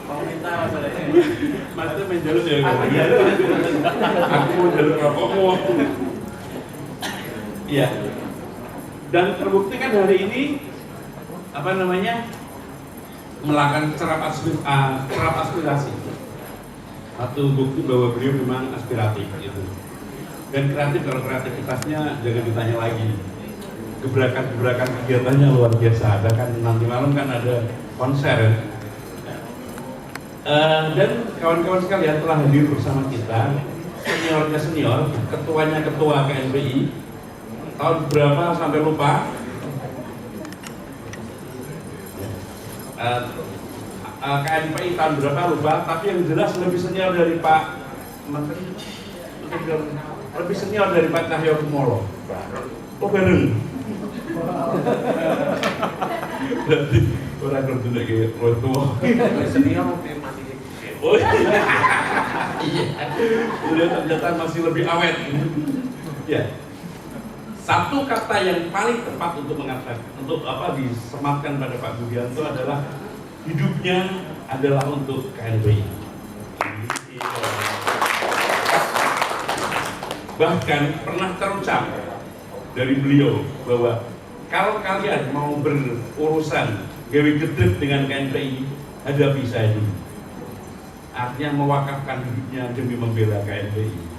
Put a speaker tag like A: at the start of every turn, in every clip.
A: Mau minta masalahnya. Mas itu main jalur ya.
B: Aku mau jalur rokokmu. Iya. Dan terbukti kan hari ini melakukan serap aspirasi. Satu bukti bahwa beliau memang aspiratif gitu. Dan kreatif, kalau kreativitasnya jangan ditanya lagi. Gebrakan kegiatannya luar biasa. Ada kan nanti malam kan ada konser. Dan kawan-kawan sekalian telah hadir bersama kita, seniornya senior, ketuanya ketua KNPI. Tahun berapa sampai lupa? KNPI tahun berapa lupa, tapi yang jelas lebih senior dari Pak Menteri, lebih senior dari Pak Cahyokumolo. Oh bareng. Berarti orang kerja kayak tua.
A: Senior masih.
B: Oh iya. Udah ternyata masih lebih awet. Ya. Satu kata yang paling tepat untuk mengatakan, disematkan pada Pak Budianto adalah hidupnya adalah untuk KNPI. Bahkan pernah terucap dari beliau bahwa kalau kalian mau berurusan gawe gedeg dengan KNPI, hadapi saya dulu. Artinya mewakafkan hidupnya demi membela KNPI.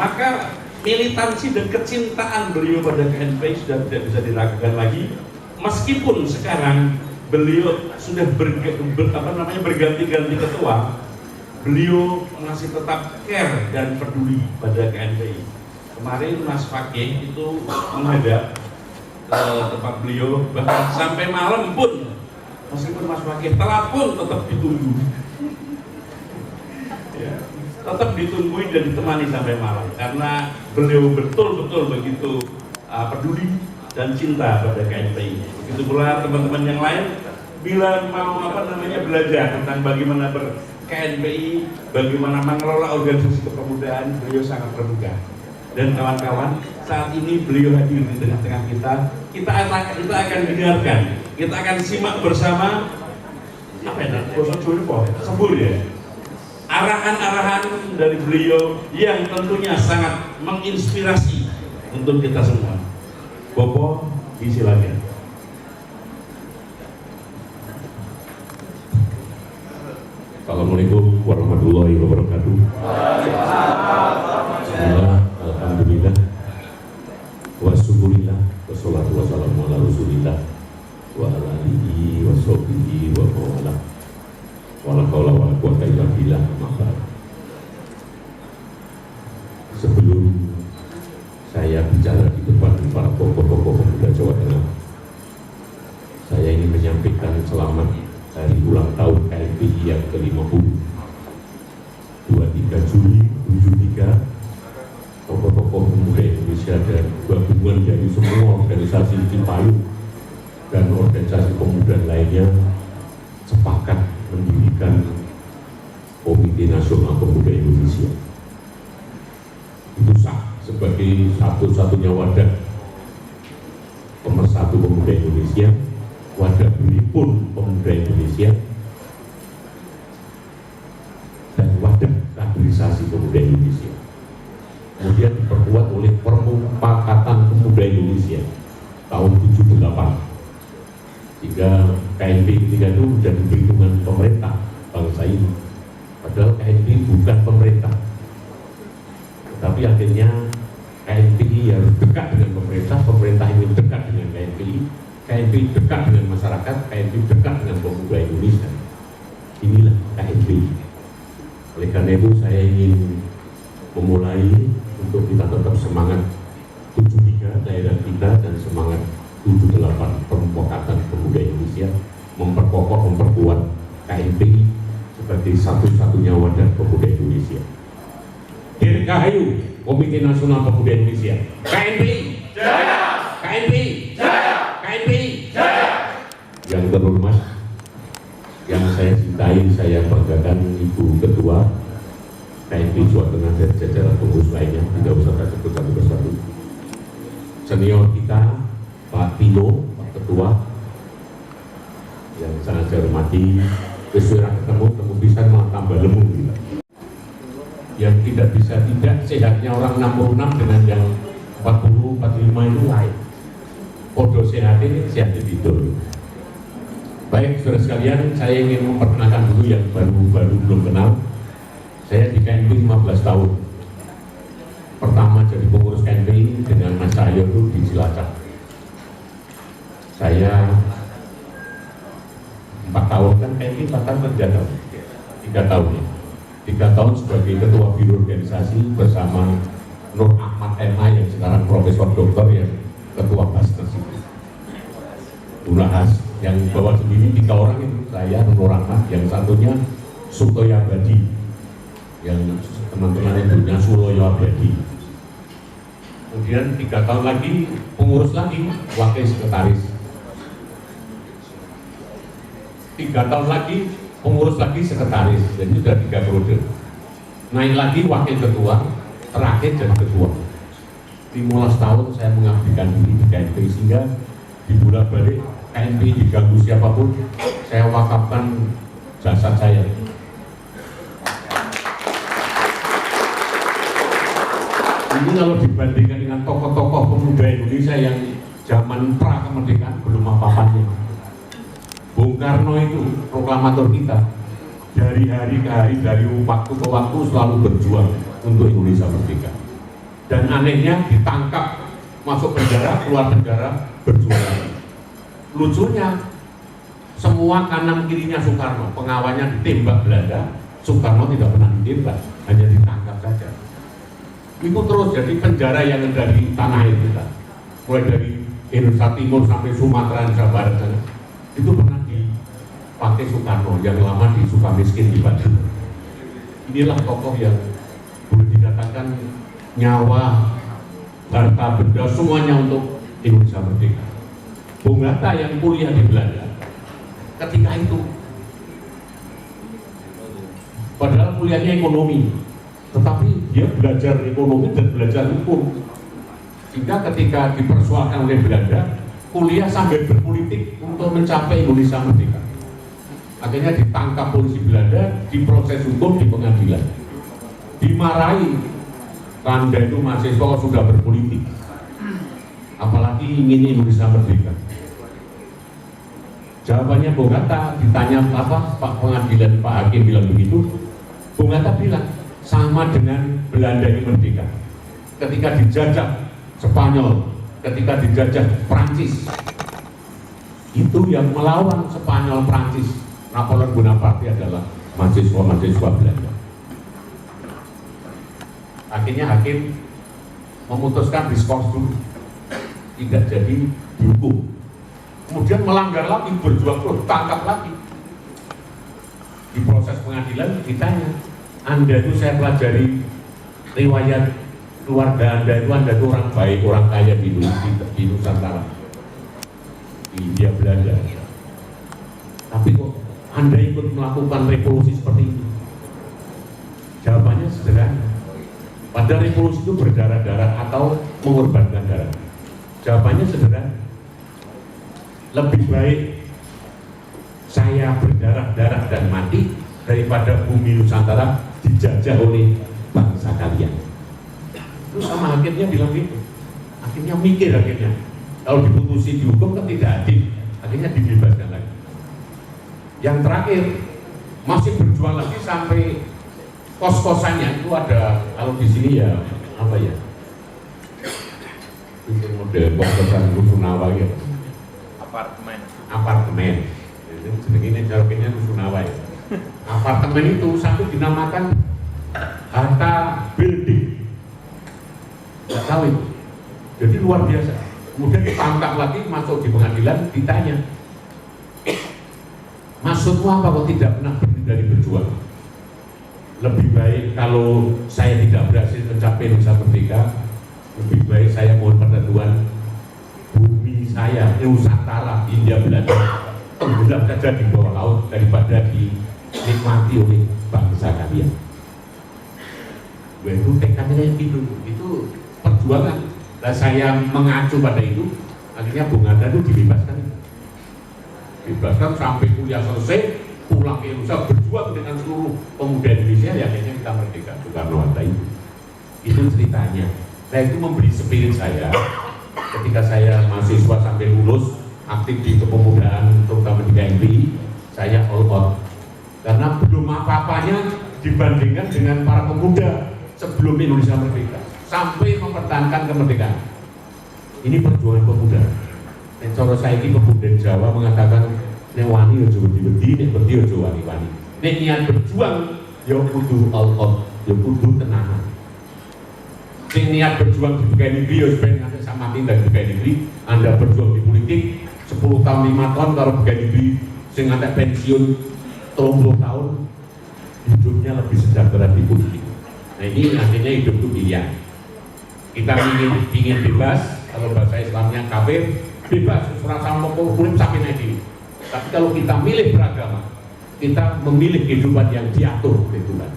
B: Maka militansi dan kecintaan beliau pada KNPI sudah tidak bisa diragukan lagi, meskipun sekarang beliau sudah berganti-ganti ketua, beliau masih tetap care dan peduli pada KNPI. Kemarin Mas Fakih itu menghadap ke tempat beliau, bahkan sampai malam pun, meskipun Mas Fakih telat pun tetap ditunggu. Ya. Tetap ditungguin dan ditemani sampai malam karena beliau betul-betul begitu peduli dan cinta pada KNPI. Begitu pula teman-teman yang lain bila mau belajar tentang bagaimana ber-KNPI, bagaimana mengelola organisasi kepemudaan, beliau sangat terbuka. Dan kawan-kawan, saat ini beliau hadir di tengah-tengah kita akan dengarkan, kita akan simak bersama sembur ya, arahan-arahan dari beliau yang tentunya sangat menginspirasi untuk kita semua. Bopo, disilakan.
C: Assalamualaikum warahmatullahi wabarakatuh. Bismillah, alhamdulillah, wa syukurillah, wassalatu wassalamu ala rasulillah wa ala alihi wa sahbihi wa mawala wala haula wala quwwata illa billah. Sebelum saya bicara di depan para tokoh-tokoh pemuda Jawa Tengah, saya ingin menyampaikan selamat hari ulang tahun KNPI yang ke-50, 23 Juli 73. Tokoh-tokoh pemuda Indonesia dan gabungan dari semua organisasi Cipayung dan organisasi pemuda lainnya sepakat mendirikan Komite Nasional Pemuda Indonesia. Itu sah sebagai satu-satunya wadah pemersatu pemuda Indonesia, wadah berhimpun pemuda Indonesia, dan wadah kaderisasi pemuda Indonesia. Kemudian diperkuat oleh Permufakatan Pemuda Indonesia tahun 78, sehingga KNPI ketika itu menjadi perhitungan pemerintah bangsa ini. Padahal KNPI bukan pemerintah, tetapi akhirnya KNPI harus dekat dengan pemerintah, pemerintah ingin dekat dengan KNPI, KNPI dekat dengan masyarakat, KNPI dekat dengan pemuda Indonesia. Inilah KNPI. Oleh karena itu saya ingin memulai untuk kita tetap semangat 73 daerah kita dan semangat 78 Permufakatan Pemuda Indonesia memperkokoh, memperkuat KNPI sebagai satu-satunya wadah pemuda Indonesia. Dirgahayu Komite Nasional Pemuda Indonesia. KNPI Jaya! KNPI Jaya! KNPI Jaya! Yang terhormat, yang saya cintai, saya banggakan Ibu Ketua KNPI Jawa Tengah dan jajaran pengurus lainnya, tidak usah saya sebut satu persatu. Senior kita Pak Tino, Pak Ketua, sangat saya hormati, sesuai ketemu bisa malah tambah lemu gitu. Yang tidak bisa tidak sehatnya orang 66 dengan yang 40, 45 itu lain. Podo sehat ini sehat itu. Baik, saudara sekalian, saya ingin memperkenalkan dulu yang baru belum kenal. Saya di KNP 15 tahun. Pertama jadi pengurus KNP dengan Mas Cahyo itu di Cilacap. Saya 4 tahun kan KNP 4 tahun kerja tahun. 3 tahun ya. 3 tahun sebagai ketua biro organisasi bersama Nur Ahmad MA yang sekarang profesor doktor yang ketua Basnas itu. Unahas yang bawa sendiri 3 orang itu, saya Nur Ahmad, yang satunya Sutoyo Abadi, yang teman-teman ibunya Suloyo Abadi. Kemudian 3 tahun lagi pengurus lagi, wakil sekretaris. 3 tahun lagi pengurus lagi sekretaris, jadi sudah 3 periode. Naik lagi wakil ketua, terakhir jadi ketua. 15 tahun saya mengabdikan diri di KNP, sehingga di bulan balik KNP diganggu siapapun, saya wakafkan jasad saya. Ini kalau dibandingkan dengan tokoh-tokoh pemuda Indonesia yang zaman pra kemerdekaan belum apa-apanya. Bung Karno itu proklamator kita, dari hari ke hari, dari waktu ke waktu selalu berjuang untuk Indonesia merdeka. Dan anehnya ditangkap, masuk penjara, keluar penjara, berjuang. Lucunya, semua kanan kirinya Soekarno, pengawalnya ditembak Belanda, Soekarno tidak pernah ditembak, hanya ditangkap saja. Itu terus jadi penjara yang ada di tanah air kita, mulai dari Indonesia Timur sampai Sumatera, Indonesia Barat sana. Itu pernah dipakai Soekarno yang lama di Sukamiskin di Bandung. Inilah tokoh yang boleh dikatakan nyawa, harta benda semuanya untuk Indonesia merdeka. Bung Hatta yang kuliah di Belanda ketika itu, padahal kuliahnya ekonomi, tetapi dia belajar ekonomi dan belajar hukum, sehingga ketika dipersoalkan oleh Belanda, kuliah sambil berpolitik untuk mencapai Indonesia merdeka. Akhirnya ditangkap polisi Belanda, diproses hukum di pengadilan, dimarahi, Anda itu mahasiswa sudah berpolitik, apalagi ingin Indonesia merdeka. Jawabannya Bung Hatta, ditanya apa Pak pengadilan, Pak Hakim bilang begitu, Bung Hatta bilang sama dengan Belanda ini merdeka. Ketika dijajah Spanyol, ketika dijajah Prancis, itu yang melawan Spanyol Prancis, Napoleon Bonaparte adalah mahasiswa Belanda. Akhirnya hakim memutuskan diskors dulu, tidak jadi dihukum. Kemudian melanggar lagi, berjuang terus, tangkap lagi. Di proses pengadilan ditanya, Anda itu saya pelajari riwayat keluarga Anda itu orang baik, orang kaya di Nusantara, di India Belanda. Tapi kok Anda ikut melakukan revolusi seperti itu? Jawabannya sederhana. Pada revolusi itu berdarah-darah atau mengorbankan darah? Jawabannya sederhana. Lebih baik saya berdarah-darah dan mati daripada bumi Nusantara dijajah oleh bangsa kalian. Terus sama hakimnya bilang gitu. Akhirnya mikir akhirnya. Kalau diputusi dihukum kan tidak adil. Akhirnya dibebaskan lagi. Yang terakhir masih berjuang lagi sampai kos-kosannya itu ada, kalau di sini ya apa ya? Itu model kos-kosan Rusunawa ya. Apartemen. Itu jenenge jawabnya Rusunawa ya. Apartemen itu satu dinamakan Hatta Building. Nggak tahu itu. Jadi luar biasa. Kemudian ditangkap lagi, masuk di pengadilan, ditanya, maksudmu apa kok tidak pernah berhenti dari berjuang? Lebih baik kalau saya tidak berhasil mencapai Indonesia merdeka, lebih baik saya mohon pada Tuhan, bumi saya, Nusantara, India Belanda, tenggelam saja di bawah laut daripada dinikmati oleh bangsa kalian. Itu tekadnya gitu, itu perjuangan. Dan saya mengacu pada itu, akhirnya Bung Hatta itu dibebaskan. dibebaskan sampai kuliah selesai, pulang ke Indonesia berjuang dengan seluruh pemuda Indonesia, ya akhirnya kita merdeka. Soekarno-Hatta itu ceritanya. Nah itu memberi spirit saya ketika saya mahasiswa sampai lulus aktif di kepemudaan terutama di KMPI, saya all out karena belum apa-apanya dibandingkan dengan para pemuda sebelum Indonesia merdeka sampai mempertahankan kemerdekaan. Ini perjuangan pemuda. Dan cara saya ini pemuda Jawa mengatakan nek wani aja wedi-wedi, nek wedi aja wani-wani. Nek niat berjuang ya kudu all out, ya kudu tenanan. Sing niat berjuang di pegawai negeri ya supaya nanti sama mati dari pegawai negeri. Anda berjuang di politik 10 tahun 5 tahun kalau pegawai negeri sing nanti pensiun 30 tahun hidupnya lebih sejahtera di politik. Nah ini akhirnya hidup itu pilihan. Kita ingin bebas, kalau bahasa Islamnya kafir, bebas, serasa mau kulit sampai nanti. Tapi kalau kita milih beragama, kita memilih kehidupan yang diatur oleh Tuhan.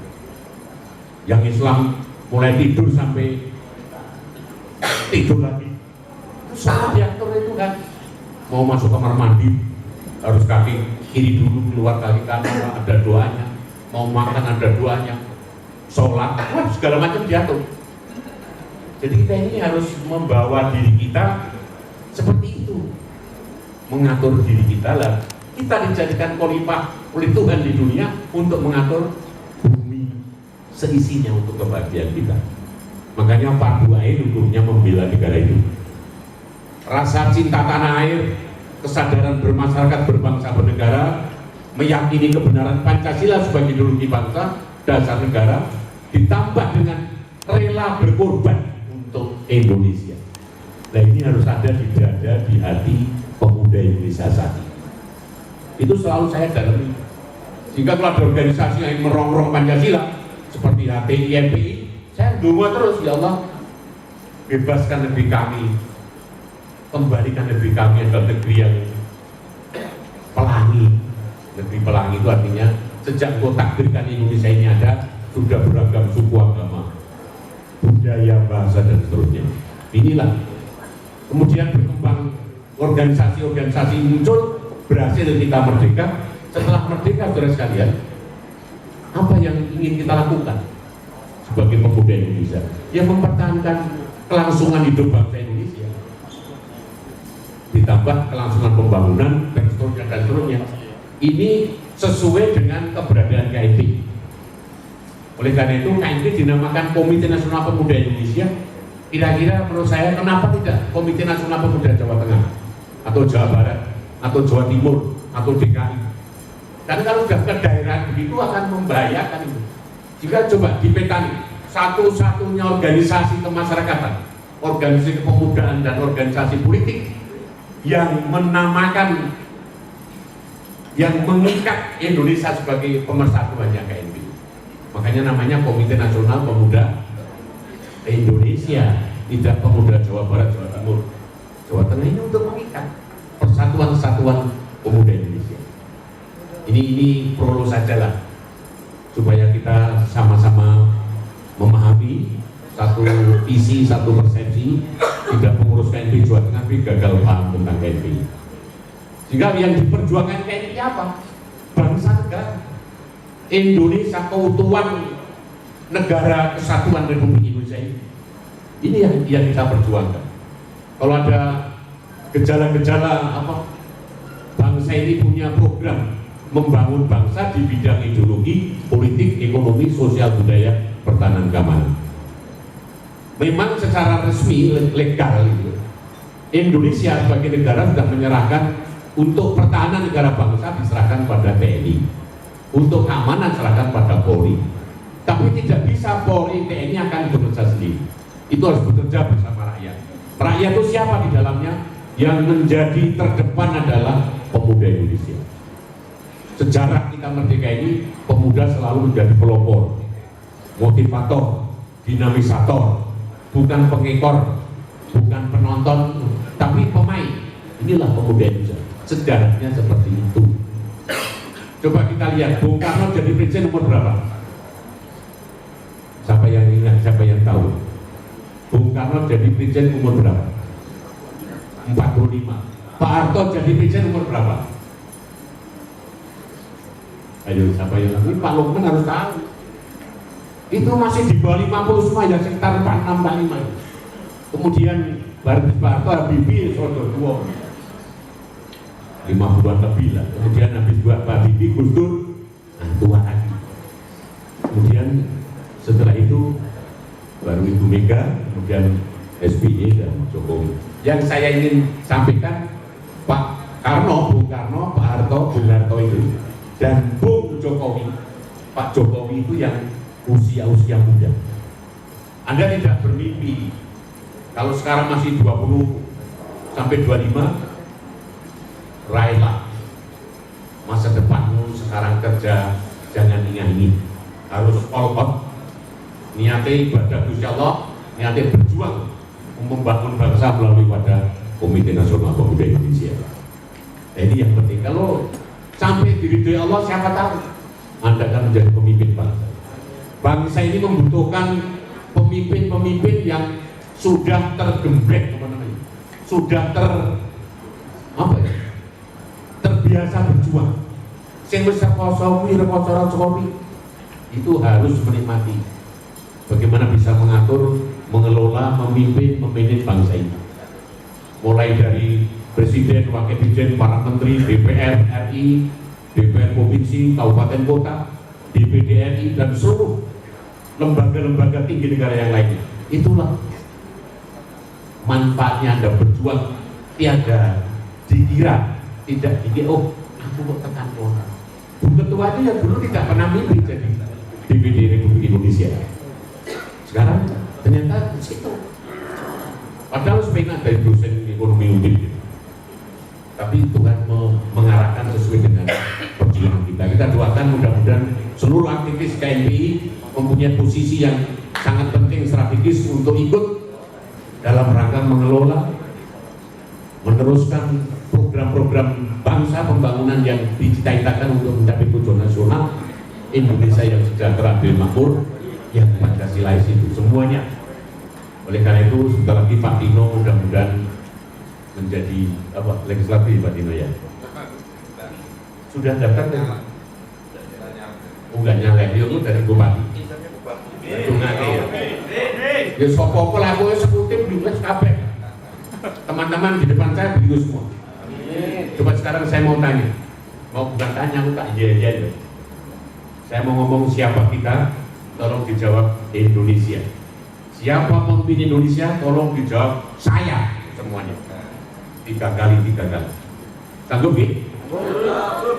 C: Yang Islam mulai tidur sampai tidur lagi, itu sangat diatur oleh Tuhan. Mau masuk kamar mandi, harus kaki kiri dulu, keluar kaki kanan, ada doanya. Mau makan ada doanya, sholat, wah segala macam diatur. Jadi kita ini harus membawa diri kita seperti itu, mengatur diri kita lah. Kita dijadikan khalifah oleh Tuhan di dunia untuk mengatur bumi seisinya untuk kebahagiaan kita. Makanya fardu ain hukumnya membela negara itu. Rasa cinta tanah air, kesadaran bermasyarakat, berbangsa, bernegara, meyakini kebenaran Pancasila sebagai ideologi bangsa, dasar negara, ditambah dengan rela berkorban untuk Indonesia. Nah ini harus ada di dada, di hati pemuda Indonesia saat ini. Itu selalu saya dalami. Jika kalau ada organisasi yang merongrong Pancasila seperti HTI, MPI, saya doa terus, ya Allah bebaskan negeri kami, kembalikan negeri kami adalah negeri yang pelangi. Negeri pelangi itu artinya sejak Engkau takdirkan Indonesia ini ada, sudah beragam suku, agama, budaya, bahasa dan seterusnya. Inilah kemudian berkembang organisasi-organisasi muncul, berhasil kita merdeka. Setelah merdeka, saudara sekalian, apa yang ingin kita lakukan sebagai pemuda Indonesia? Ya mempertahankan kelangsungan hidup bangsa Indonesia, ditambah kelangsungan pembangunan dan seterusnya dan seterusnya. Ini sesuai dengan keberadaan KMP. Oleh karena itu KMP dinamakan Komite Nasional Pemuda Indonesia. Kira-kira menurut saya kenapa tidak Komite Nasional Pemuda Jawa Tengah atau Jawa Barat atau Jawa Timur atau DKI? Karena kalau sudah ke daerah begitu akan membahayakan itu. Jika coba dipetani satu-satunya organisasi kemasyarakatan, organisasi kepemudaan dan organisasi politik yang menamakan, yang mengikat Indonesia sebagai pemersatuannya KMP. Makanya namanya Komite Nasional Pemuda Indonesia, tidak Pemuda Jawa Barat, Jawa Timur, Jawa Tengah. Ini untuk mengikat persatuan-kesatuan pemuda Indonesia. Ini perlu saja lah, supaya kita sama-sama memahami satu visi, satu persepsi. Tidak pengurus KMP Jawa Tengah tapi gagal paham tentang KMP. Jika yang diperjuangkan KMP apa? Bangsa negara Indonesia, keutuhan negara kesatuan Republik Indonesia ini. Ini yang kita perjuangkan. Kalau ada gejala-gejala apa, bangsa ini punya program membangun bangsa di bidang ideologi, politik, ekonomi, sosial, budaya, pertahanan, keamanan. Memang secara resmi legal gitu, Indonesia sebagai negara sudah menyerahkan untuk pertahanan negara bangsa diserahkan pada TNI, untuk keamanan serahkan pada Polri. Tapi tidak bisa Polri, TNI akan bekerja sendiri. Itu harus bekerja bersama rakyat. Rakyat itu siapa di dalamnya? Yang menjadi terdepan adalah pemuda Indonesia. Sejarah kita merdeka ini, pemuda selalu menjadi pelopor, motivator, dinamisator, bukan pengekor, bukan penonton, tapi pemain. Inilah pemuda Indonesia. Sejarahnya seperti itu. Coba kita lihat, Bung Karno jadi presiden umur berapa? Siapa yang ingat, siapa yang tahu? Bung Karno jadi presiden umur berapa? 45. Pak Harto jadi presiden umur berapa? Ayo siapa yang ini Pak Lukman harus tahu. Itu masih di bawah 50 semua ya, sekitar 46, 45. Kemudian Barto Habibie Sodo 50-an lebih lah. Kemudian habis buat Pak Habibie Gus Dur, nah tua lagi. Kemudian setelah itu baru Ibu Mega, kemudian SBY dan Jokowi. Yang saya ingin sampaikan, Pak Karno, Bung Karno, Pak Harto, Bung Harto itu, dan Bung Jokowi, Pak Jokowi itu yang usia-usia muda. Anda tidak bermimpi kalau sekarang masih 20 sampai 25, raihlah masa depanmu. Sekarang kerja, jangan ingin harus all out, niatnya ibadah Gusti Allah, niatnya berjuang membangun bangsa melalui pada Komite Nasional Pemuda Indonesia. Nah, ini yang penting. Kalau sampai diridhoi Allah, siapa tahu Anda akan menjadi pemimpin bangsa. Bangsa ini membutuhkan pemimpin-pemimpin yang sudah tergembleng, sudah terbiasa berjuang. Sing wis rekoso kuwi itu harus menikmati bagaimana bisa mengatur, mengelola, memimpin, memanage bangsa ini. Mulai dari Presiden, Wakil Presiden, para Menteri, DPR RI, DPR Provinsi, Kabupaten Kota, DPD RI, dan seluruh lembaga-lembaga tinggi negara yang lainnya. Itulah manfaatnya Anda berjuang, tiada dikira, tidak dikira, oh aku kok tekan orang. Bung Ketua itu yang dulu tidak pernah mimpi jadi DPD Republik Indonesia. Sekarang ternyata di situ. Padahal sebenarnya dari dosen ekonomi UNIR, tapi Tuhan mengarahkan sesuai dengan perjuangan kita. Kita doakan mudah-mudahan seluruh aktivis KMPI mempunyai posisi yang sangat penting strategis untuk ikut dalam rangka mengelola, meneruskan program-program bangsa, pembangunan yang dicita-citakan untuk mencapai tujuan nasional Indonesia yang sejahtera, adil, makmur, yang Pancasilais itu semuanya. Oleh karena itu sebentar lagi Pak Tino mudah-mudahan menjadi legislatif, Pak Tino ya. Sudah daftar kan? Enggak nyalek, itu dari Bupati. Tungake ya. Ya sopo-sopo lah, aku eksekutif di kabeh. Teman-teman di depan saya begitu semua. Coba sekarang saya mau tanya, bukan tanya, aku tak iya-iya. Saya mau ngomong siapa kita, tolong dijawab Indonesia. Siapa pemimpin Indonesia, tolong dijawab saya semuanya. 3 kali. Sanggup ya?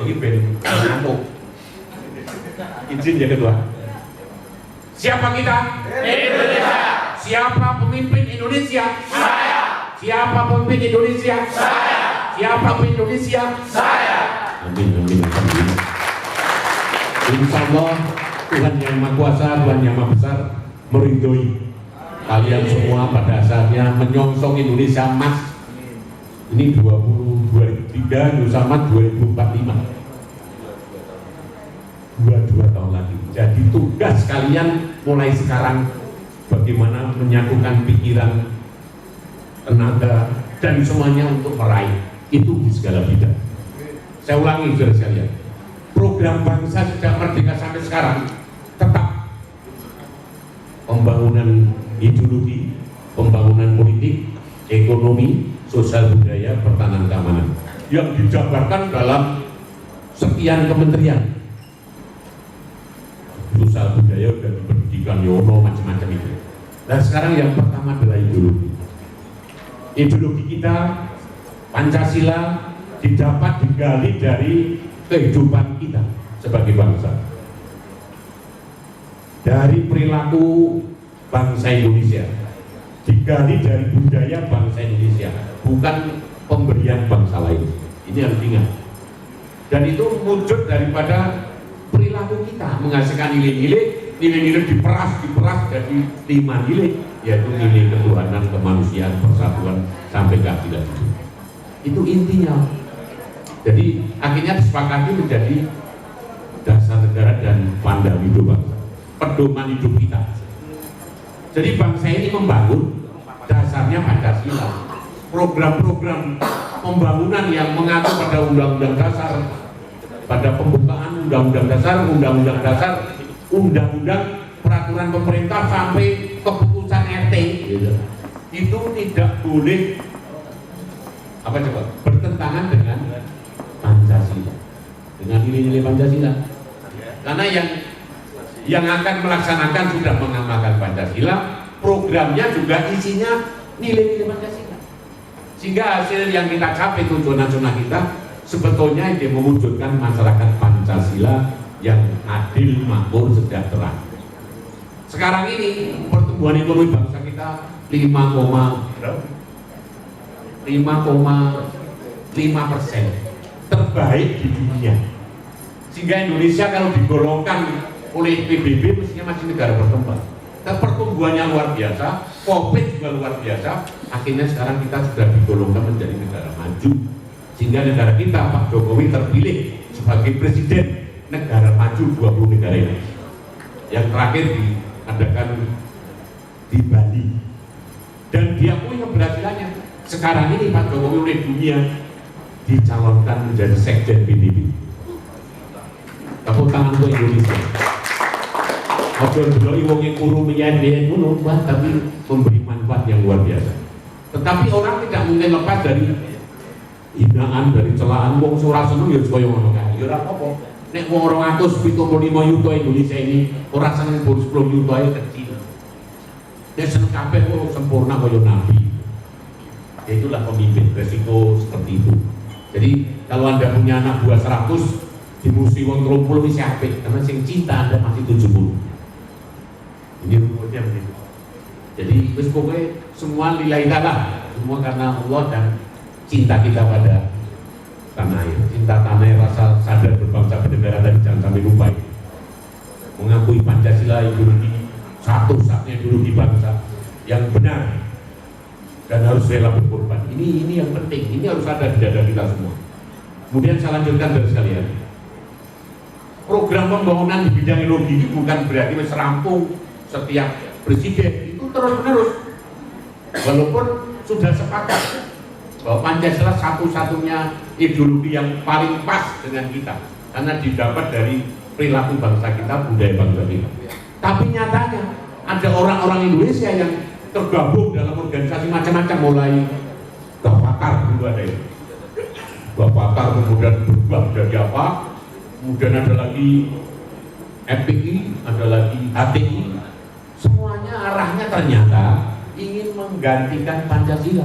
C: Ini ben ngantuk. Izin ya kedua. Siapa kita? Indonesia. Siapa pemimpin Indonesia? Saya. Siapa pemimpin Indonesia? Saya. Siapa pemimpin Indonesia? Saya. Amin. Insya Allah Tuhan yang Maha Kuasa, Tuhan yang Maha Besar meridhoi kalian semua pada saatnya menyongsong Indonesia Emas. Ini 2023, Indonesia Emas 2045. 22 tahun lagi. Jadi tugas kalian mulai sekarang bagaimana menyatukan pikiran, tenaga, dan semuanya untuk meraih itu di segala bidang. Saya ulangi saudara sekalian, program bangsa sejak merdeka sampai sekarang tetap pembangunan ideologi, pembangunan politik, ekonomi, sosial budaya, pertahanan keamanan yang dijabarkan dalam sekian kementerian. Sosial budaya dan pendidikan yono macam-macam itu. Dan sekarang yang pertama adalah ideologi. Ideologi kita Pancasila didapat digali dari kehidupan kita sebagai bangsa, dari perilaku bangsa Indonesia, digali dari budaya bangsa Indonesia, bukan pemberian bangsa lain. Ini harus diingat. Dan itu wujud daripada perilaku kita, menghasilkan nilai-nilai diperas jadi 5 nilai, yaitu nilai ketuhanan, kemanusiaan, persatuan, sampai keadilan. Itu intinya. Jadi akhirnya disepakati menjadi dasar negara dan pandangan hidup bangsa, pedoman hidup kita. Jadi bangsa ini membangun dasarnya Pancasila. Program-program pembangunan yang mengatur pada undang-undang dasar, pada pembukaan undang-undang dasar, undang-undang peraturan pemerintah sampai keputusan RT gitu. Itu tidak boleh apa coba bertentangan dengan Pancasila, dengan nilai-nilai Pancasila. Karena yang akan melaksanakan sudah mengamalkan Pancasila, programnya juga isinya nilai-nilai Pancasila. Sehingga hasil yang kita capai, tujuan nasional kita sebetulnya dia mewujudkan masyarakat Pancasila yang adil, makmur, sejahtera. Sekarang ini pertumbuhan ekonomi bangsa kita 5,5%, terbaik di dunia. Sehingga Indonesia kalau digolongkan oleh PBB mestinya masih negara berkembang. Dan pertumbuhannya luar biasa, COVID juga luar biasa. Akhirnya sekarang kita sudah digolongkan menjadi negara maju. Sehingga negara kita, Pak Jokowi terpilih sebagai presiden negara maju 20 negara ini. Yang terakhir diadakan di Bali. Dan diakui keberhasilannya. Sekarang ini Pak Jokowi oleh dunia dicalonkan menjadi sekjen PBB. Tepuk tangan untuk Indonesia. Ojo dulu wong kuru miyan-miyan ngono, tapi memberi manfaat yang luar biasa. Tetapi orang tidak mungkin lepas dari hinaan, dari celaan wong ora seneng ya kaya ngono kae. Ya ora apa-apa. Nek wong 275 yuta Indonesia ini ora seneng 10 yuta ae kecil. Nek seneng kabeh kok sempurna kaya nabi. Itulah pemimpin, resiko seperti itu. Jadi kalau Anda punya anak buah 100 dimusuhi wong 30 wis apik, karena sing cinta Anda masih 70. Ini rumusnya begitu. Jadi wis pokoknya semua lillahi ta'ala, semua karena Allah dan cinta kita pada tanah air. Cinta tanah air, rasa sadar berbangsa bernegara tadi jangan sampai lupa. Mengakui Pancasila ideologi satu-satunya ideologi bangsa yang benar dan harus rela berkorban. Ini yang penting. Ini harus ada di dada kita semua. Kemudian saya lanjutkan dari sekalian. Program pembangunan di bidang ideologi ini bukan berarti rampung setiap presiden, itu terus-menerus. Walaupun sudah sepakat bahwa Pancasila satu-satunya ideologi yang paling pas dengan kita, karena didapat dari perilaku bangsa kita, budaya bangsa kita. Tapi nyatanya ada orang-orang Indonesia yang tergabung dalam organisasi macam-macam, mulai Gapakar dulu ada itu. Gapakar kemudian berubah jadi apa? Kemudian ada lagi FPI, ada lagi HTI. Semuanya arahnya ternyata ingin menggantikan Pancasila.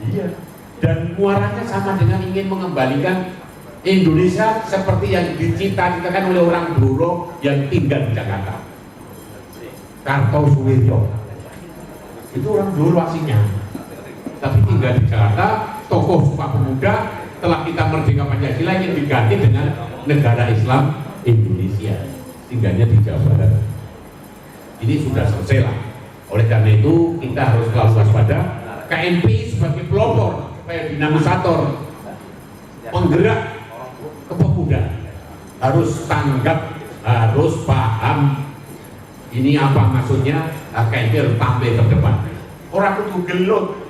C: Iya. Dan muaranya sama dengan ingin mengembalikan Indonesia seperti yang dicita-citakan oleh orang Bluro yang tinggal di Jakarta. Kartosuwiryo. Itu orang Bluro aslinya. Tapi tinggal di Jakarta, tokoh Sumpah Pemuda. Setelah kita merdeka Pancasila ingin diganti dengan negara Islam Indonesia, tinggalnya di Jawa Barat. Ini sudah selesai lah. Oleh karena itu kita harus selalu waspada. KNPI sebagai pelopor, sebagai dinamisator, penggerak kepemudaan, harus tanggap, harus paham ini apa maksudnya. KNPI harus tampil ke depan. Orang kudu gelut.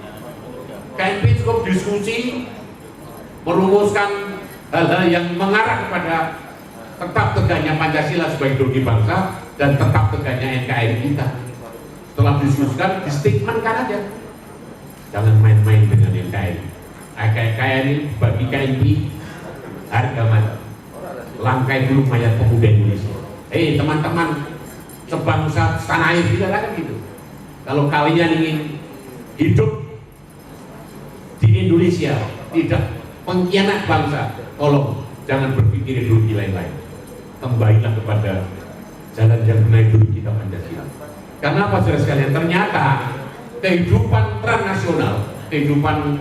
C: KNPI cukup diskusi, merumuskan hal-hal yang mengarah kepada tetap tegaknya Pancasila sebagai ideologi bangsa dan tetap tegaknya NKRI kita. Setelah diskusikan, di statementkan aja, jangan main-main dengan NKRI. NKRI bagi KNPI harga mati. Langkai dulu mayat pemuda Indonesia. Teman-teman sebangsa tanah air kita kan gitu. Kalau kalian ingin hidup di Indonesia tidak pengkhianat bangsa, tolong jangan berpikir ideologi lain-lain. Kembalilah kepada jalan yang benar ideologi kita Pancasila. Karena apa saudara sekalian? Ternyata kehidupan transnasional, kehidupan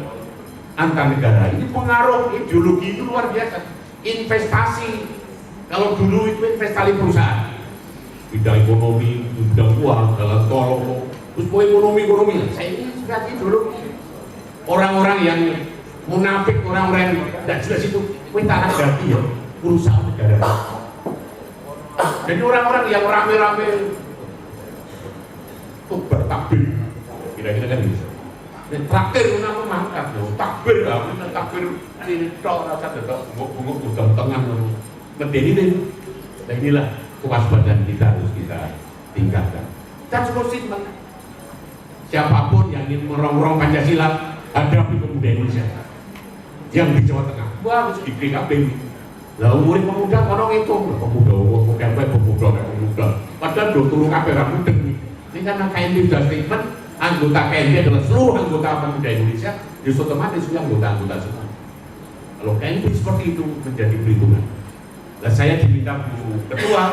C: antar negara ini pengaruh ideologi itu luar biasa. Investasi, kalau dulu itu investasi perusahaan, bidang ekonomi, bidang uang, dalam tolong, terus ekonomi. Saya ini sudah ideologi. Orang-orang yang munafik, orang-orang yang tidak jelas itu minta ganti ya perusahaan negara. Jadi orang-orang yang rame-rame tuh bertakbir, kira-kira kan gitu. traktir aku mangkat lho, takbir aku takbir ini tok rasa tetep bunguk udang tengah medeni ini. Nah inilah kewaspadaan kita harus kita tingkatkan. Dan komitmen siapapun yang ingin merongrong Pancasila, hadapi pemuda Indonesia yang di Jawa Tengah. Wah, harus di PKB. Lah umur pemuda orang itu pemuda. Padahal do turu kabeh ra mudeng. Ini karena KNP sudah statement, anggota KNP adalah seluruh anggota pemuda Indonesia, justru otomatis sudah anggota semua. Kalau KNP seperti itu menjadi perhitungan. Nah, saya diminta Bu Ketua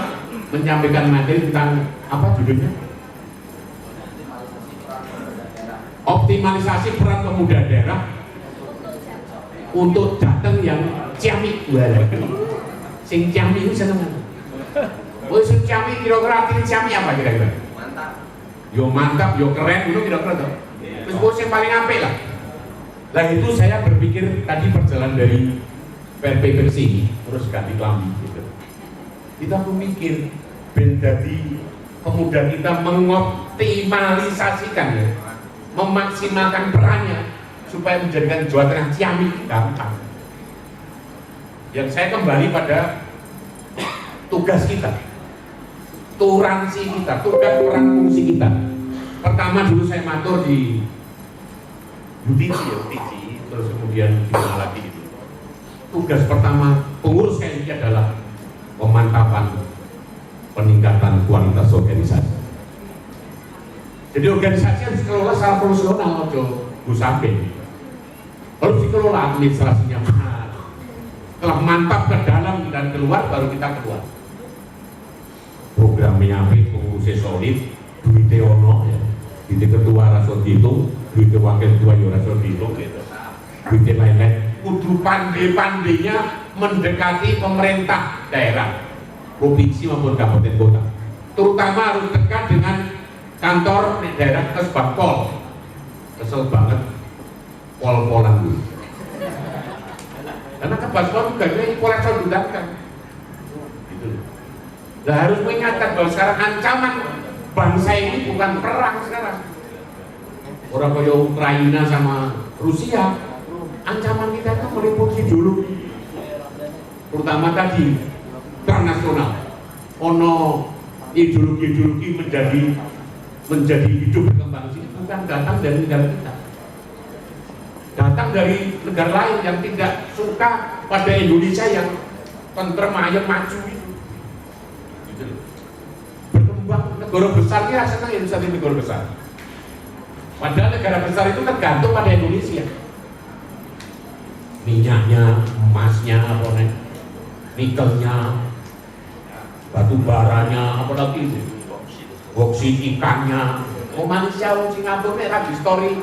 C: menyampaikan materi tentang apa judulnya? Optimalisasi peran pemuda daerah untuk datang yang ciamik. Sing ciamik itu seneng. Oh, sing ciamik kira-kira artinya ciamik apa kira-kira? Mantap, yo keren, itu kira-kira tuh. Terus bos yang paling apik lah. Nah itu saya berpikir tadi perjalanan dari PRP Persini terus ganti klambi gitu. Kita memikir menjadi pemuda kita mengoptimalisasikan ya, memaksimalkan perannya supaya menjadikan Jawa Tengah ciamik gampang. Yang saya kembali pada tugas kita, turansi kita, tugas peran fungsi kita. Pertama dulu saya matur di UTC, terus kemudian di mana lagi gitu. Tugas pertama pengurus KNP adalah pemantapan peningkatan kualitas organisasi. Jadi organisasi harus dikelola secara profesional, harus dikelola administrasinya. Setelah mantap ke dalam dan keluar, baru kita keluar. Programnya apik, pengurusnya solid, duitnya ono ya. Duitnya ketua Rasodito, duitnya wakil ketua Rasodito gitu. Duitnya lain-lain. Kudu pandai-pandainya mendekati pemerintah daerah, provinsi maupun kabupaten kota. Terutama harus dekat dengan kantor di daerah Kesbangpol. Kesel banget pol-polan dulu. Karena Kesbangpol juga ini kolektor diundangkan. Gitu. Nah, harus mengingatkan bahwa sekarang ancaman bangsa ini bukan perang sekarang. Orang kayak Ukraina sama Rusia, ancaman kita itu meliputi dulu. Terutama tadi transnasional. Ono ideologi menjadi hidup berkembang sini bukan datang dari negara kita. Datang dari negara lain yang tidak suka pada Indonesia yang tentrem ayam maju itu. Gitu. Berkembang negara besar ya senang Indonesia ini negara besar. Padahal negara besar itu tergantung pada Indonesia. Minyaknya, emasnya, nikelnya, batu baranya, apalagi itu, boksit ikannya. Oh Malaysia, Singapura ini lagi story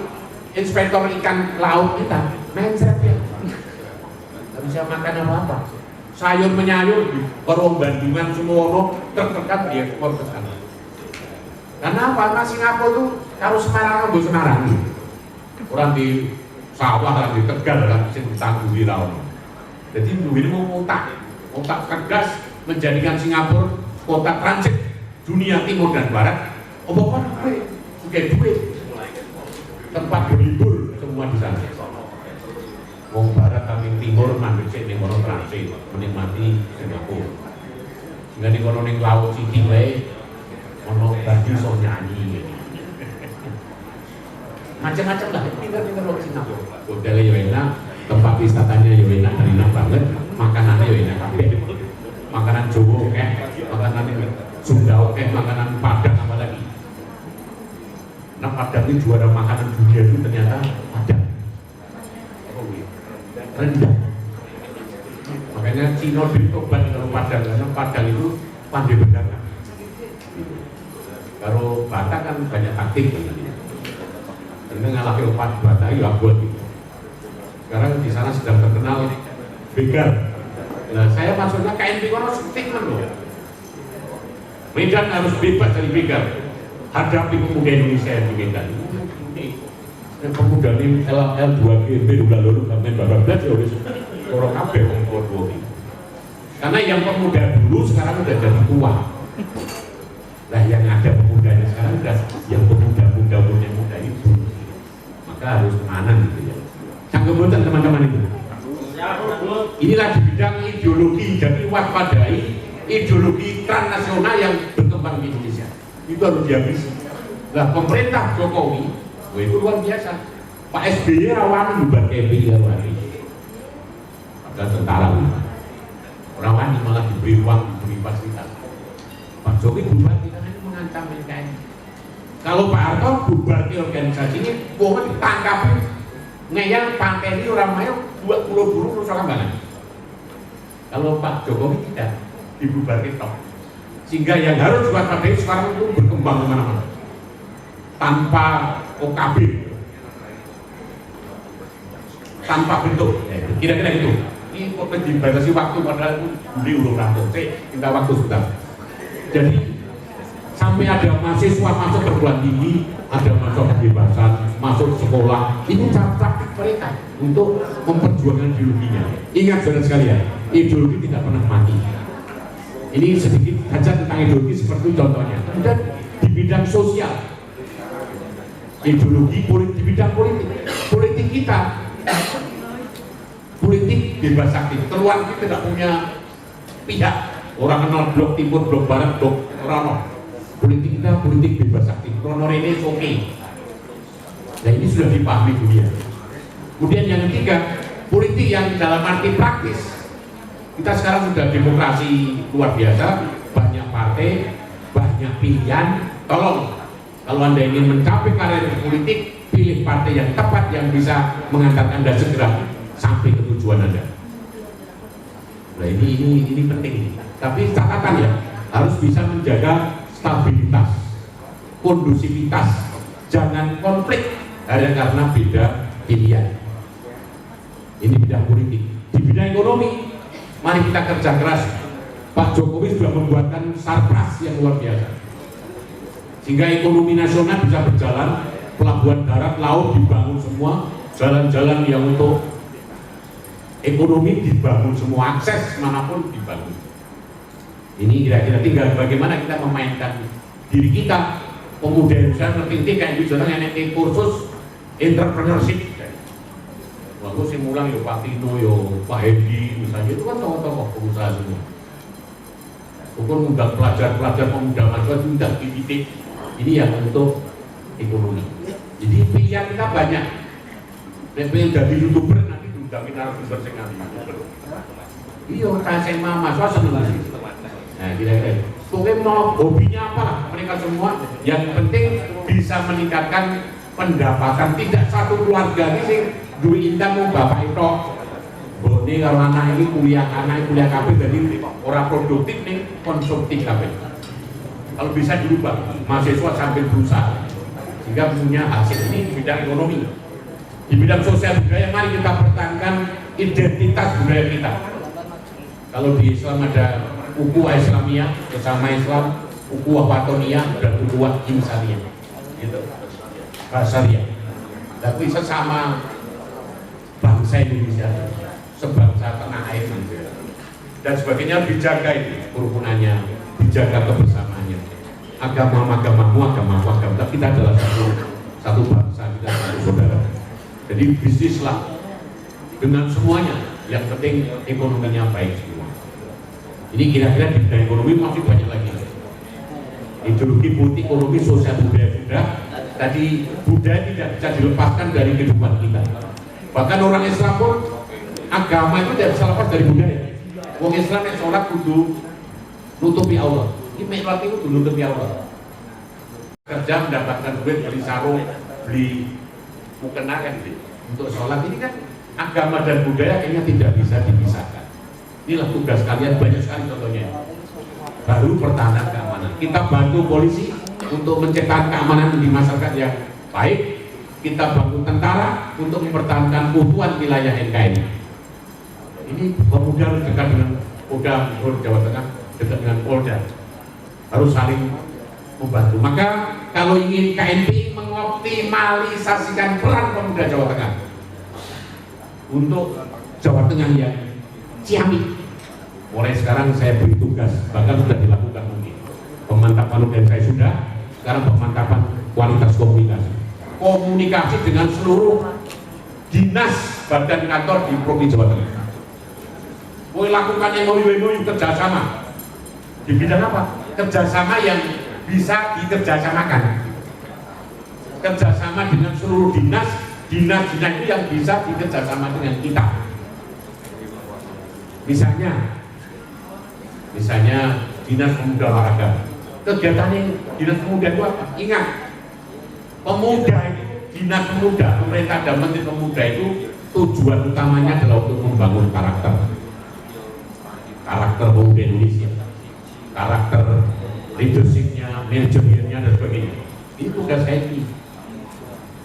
C: inspektor ikan laut kita, mindset ya, nggak bisa makan apa-apa. Sayur menyayur di Korong Bandungan semua orang tertekan dia ekspor ke sana. Karena apa? Karena Singapura itu kalau Semarang ambil Semarang, orang di sawah lah di Tegal lah bisa ditangguhi laut. Jadi ini mau otak tegas menjadikan Singapura kota transit dunia timur dan barat. Kan pakai duit, tempat berlibur semua di sana. Wong barat kami timur mandek ning kono transit menikmati Singapura. Sehingga di kono ning laut Ciki wae ono baju so nyanyi. Macam-macam lah, pinter-pinter orang Singapura. Hotelnya yo enak, tempat wisatanya yo enak banget, makanannya yo enak kabeh. Makanan Jawa oke, makanan Sunda oke, makanan Padang apalagi. Nah Padang ini juara makanan dunia itu ternyata Padang. Rendah. Makanya Cina ditobat kalau Padang, karena Padang itu pandai berdagang. Kalau Batak kan banyak taktik karena ngalahin Batak ya buat gitu. Sekarang di sana sedang terkenal begal. Nah saya maksudnya KNP kono statement loh. Medan harus bebas dari begal. Hadapi pemuda Indonesia yang di Medan. Yang pemuda ini L2GB udah lalu kamen babak belas ya wis orang kabeh wong tua. Karena yang pemuda dulu sekarang udah jadi tua. Lah yang ada pemudanya sekarang udah yang pemuda itu. maka harus kemana gitu ya. Sanggebutan teman-teman itu. Inilah di bidang ideologi, jadi waspadai ideologi transnasional yang berkembang di Indonesia. Itu harus dihabisi. Nah, pemerintah Jokowi, itu luar biasa. Pak SBY rawan bubar KPI rawan. Ada tentara, orang wani malah diberi uang, diberi fasilitas. Pak Jokowi bubar karena ini mengancam NKRI. Kalau Pak Harto bubar ke organisasi ini, uangnya ditangkap, ngeyel panteni orang mayo 20 buruh terus orang banget. Kalau Pak Jokowi tidak dibubar ke top, sehingga yang harus diwaspadai sekarang itu berkembang kemana-mana tanpa OKB, tanpa bentuk, kira-kira gitu. Ini kok dibatasi waktu padahal itu diurung rampung. Kita waktu sudah. Jadi sampai ada mahasiswa masuk perguruan tinggi, ada masuk kebebasan, masuk sekolah, ini cara praktik mereka untuk memperjuangkan ideologinya. Ingat saudara sekalian, ideologi tidak pernah mati. Ini sedikit saja tentang ideologi seperti contohnya. Kemudian di bidang sosial, ideologi politik, di bidang politik kita, politik bebas aktif. Keluar kita tidak punya pihak. Orang kenal blok timur, blok barat, blok rano. Politik kita politik bebas aktif. Honor ini oke. Nah ini sudah dipahami dunia. Kemudian yang ketiga, politik yang dalam arti praktis. Kita sekarang sudah demokrasi luar biasa, banyak partai, banyak pilihan. Tolong, kalau Anda ingin mencapai karir politik, pilih partai yang tepat yang bisa mengantarkan Anda segera sampai ke tujuan Anda. Nah ini penting. Tapi catatan ya, harus bisa menjaga stabilitas, kondusivitas, jangan konflik hanya karena beda pilihan. Ini bidang politik. Di bidang ekonomi, mari kita kerja keras. Pak Jokowi sudah membuatkan sarpras yang luar biasa, sehingga ekonomi nasional bisa berjalan. Pelabuhan darat, laut dibangun semua, jalan-jalan yang untuk ekonomi dibangun semua, akses manapun dibangun. Ini kira-kira tinggal bagaimana kita memainkan diri kita, pemuda Indonesia ngerti kayak gitu, yang nanti kursus entrepreneurship. Waktu saya mulang ya Pak Tino, ya Pak Hedi, misalnya itu kan tokoh-tokoh pengusaha semua. Hukum undang pelajar-pelajar pemuda mahasiswa itu udah titik. Ini yang untuk ekonomi. Jadi pilihan kita banyak. Pengen jadi YouTuber nanti diundangin narasumber sekali. Iya, SMA mahasiswa seneng sih. Nah, kira-kira. Pokoknya mau hobinya apa lah, mereka semua. Yang penting bisa meningkatkan pendapatan. Tidak satu keluarga ini sih duit indah mau bapak itu. Ini kalau anak ini kuliah kabeh jadi orang produktif nih, konsumtif kabeh. Kalau bisa dirubah, mahasiswa sambil berusaha sehingga punya hasil. Ini di bidang ekonomi. Di bidang sosial budaya, mari kita pertahankan identitas budaya kita. Kalau di Islam ada ukhuwah Islamiyah, bersama Islam, ukhuwah Watoniyah dan ukhuwah Insaniyah. Gitu. Bahasariah. Tapi sesama bangsa Indonesia, sebangsa tanah air dan sebagainya, dijaga itu kerukunannya, dijaga kebersamaannya. Agamamu, agama, tapi kita adalah satu bangsa, kita satu saudara. Jadi bisnislah dengan semuanya, yang penting ekonominya baik semua. Ini kira-kira di bidang ekonomi masih banyak lagi. Ideologi politik, ekonomi, sosial, budaya. Tadi budaya tidak bisa dilepaskan dari kehidupan kita. Bahkan orang Islam pun agama itu tidak bisa lepas dari budaya. Orang Islam yang sholat kudu nutupi Allah. Ini sholat itu kudu nutupi Allah. Kerja mendapatkan duit, beli sarung, beli mukena kan gitu. Untuk sholat ini kan agama dan budaya kayaknya tidak bisa dipisahkan. Inilah tugas kalian, banyak sekali contohnya. Baru pertahanan keamanan. Kita bantu polisi untuk menciptakan keamanan di masyarakat yang baik. Kita bantu tentara untuk mempertahankan keutuhan wilayah NKRI. Ini pemuda harus dekat dengan Polda Jawa Tengah, dekat dengan Polda, harus saling membantu. Maka kalau ingin KNPI mengoptimalisasikan peran pemuda Jawa Tengah untuk Jawa Tengah yang ciamik, mulai sekarang saya beri tugas, bahkan sudah dilakukan mungkin pemantapan, dan saya sudah sekarang pemantapan kualitas komunikasi. komunikasi dengan seluruh dinas badan kantor di Provinsi Jawa Tengah. Kowe lakukan MOU kerjasama di bidang apa? Kerjasama yang bisa dikerjasamakan, kerjasama dengan seluruh dinas itu yang bisa dikerjasama dengan kita. Misalnya dinas pemuda olahraga, kegiatannya dinas pemuda itu apa? Ingat, pemuda itu, dinas pemuda, pemerintah dan menteri pemuda itu tujuan utamanya adalah untuk membangun karakter pemuda Indonesia, karakter leadershipnya, manajemennya dan sebagainya. Ini tugas saya ini.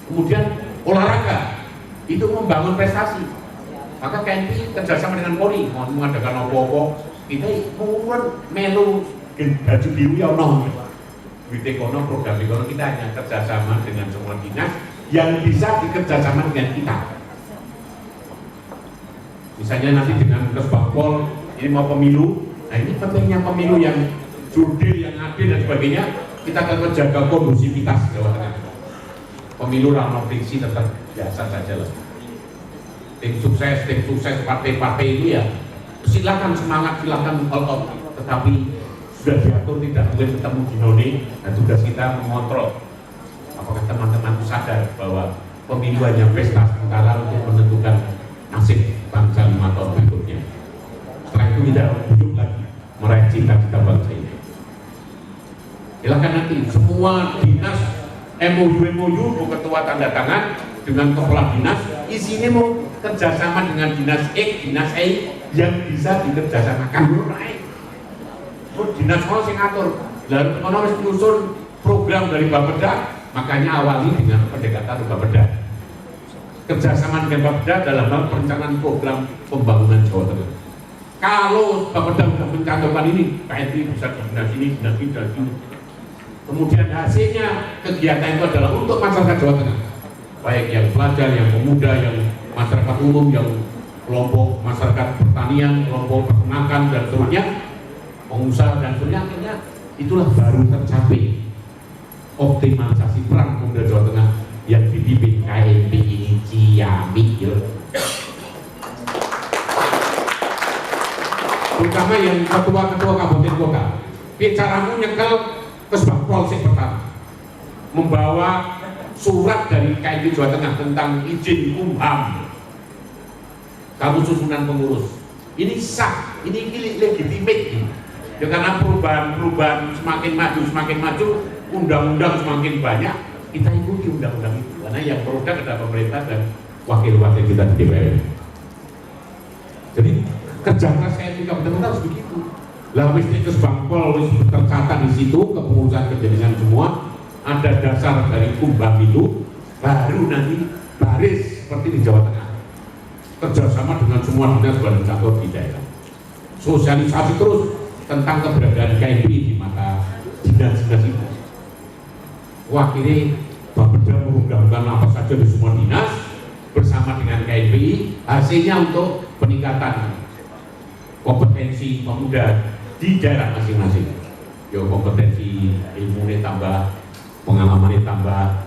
C: Kemudian olahraga itu membangun prestasi. Maka KNPI kerjasama dengan Polri mau mengadakan apa-apa, kita mengukur melu baju biru ya ono. Wite kono program kono, kita hanya kerjasama dengan semua dinas yang bisa dikerjasama dengan kita. Misalnya nanti dengan Kesbangpol ini mau pemilu, nah ini pentingnya pemilu yang jurdil, yang adil dan sebagainya, kita akan menjaga kondusivitas Jawa Tengah. Pemilu ramah friksi tetap biasa saja lah. Tim sukses partai-partai itu ya silakan semangat, silakan all out, tetapi sudah diatur tidak boleh ketemu di noni. Dan tugas kita mengontrol apakah teman-teman sadar bahwa pemilu hanya pesta sementara untuk menentukan nasib bangsa 5 tahun berikutnya. Setelah itu tidak bujuk lagi meraih cita-cita bangsa ini. Silakan nanti semua dinas MOU ketua tanda tangan dengan kepala dinas, isinya mau kerjasama dengan dinas X, dinas Y yang bisa dikerjasamakan. Dinas kalau sing ngatur, lalu ekonomis menyusun program dari Bapeda, makanya awali dengan pendekatan Bapeda. Kerjasama dengan Bapeda dalam hal perencanaan program pembangunan Jawa Tengah. Kalau Bapeda sudah mencantumkan ini, KNPI bisa di dinas ini, dinas ini. Kemudian hasilnya kegiatan itu adalah untuk masyarakat Jawa Tengah, baik yang pelajar, yang pemuda, yang masyarakat umum, yang kelompok masyarakat pertanian, kelompok peternakan dan seterusnya, pengusaha dan seterusnya. Akhirnya itulah baru tercapai optimalisasi peran pemuda Jawa Tengah yang dipimpin KNPI Ciamik. Terutama yang ketua-ketua kabupaten kota, bicaramu nyekel Kesbangpol sing pertama, membawa surat dari KNPI Jawa Tengah tentang izin Kumham, kamu susunan pengurus. Ini sah, ini legitimate. Ya, karena perubahan semakin maju, undang-undang semakin banyak, kita ikuti undang-undang itu. Karena yang produk adalah pemerintah dan wakil-wakil kita di DPR. Jadi kerja keras KNPI Kabupaten harus begitu. Lah wis Kesbangpol wis tercatat di situ, kepengurusan kejaringan semua, ada dasar dari Kumham itu, baru nanti baris seperti di Jawa Tengah. Kerjasama dengan semua dinas badan kantor di daerah. Sosialisasi terus tentang keberadaan KNPI di mata dinas-dinas itu. Wakilnya Bapeda mengundangkan apa saja di semua dinas bersama dengan KNPI, hasilnya untuk peningkatan kompetensi pemuda di daerah masing-masing. Yo, kompetensi ilmunya tambah, pengalamannya tambah,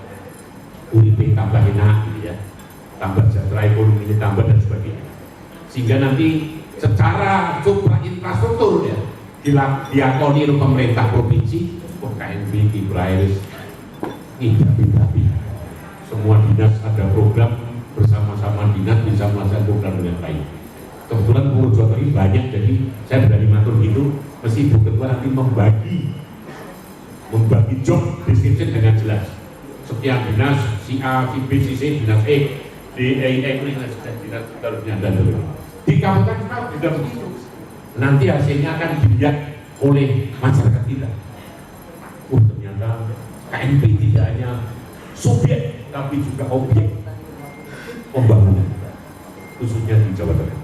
C: uripnya tambah enak gitu ya, tambah sejahtera ekonominya tambah dan sebagainya. Sehingga nanti secara infrastruktur ya diakoni oleh pemerintah provinsi, KNPI di Brailis ini tapi semua dinas ada program, bersama-sama dinas bisa melaksanakan program dengan baik. Kebetulan pengurus Jawa Tengah banyak, jadi saya berani matur gitu, mesti Bu Ketua nanti membagi job description dengan jelas. Setiap dinas, si A, si B, si C, dinas E, D, E, dinas seterusnya dan sebagainya. Di kabupaten kita juga begitu. Nanti hasilnya akan dilihat oleh masyarakat kita. Ternyata KNPI tidak hanya subjek, tapi juga objek pembangunan, khususnya di Jawa Tengah.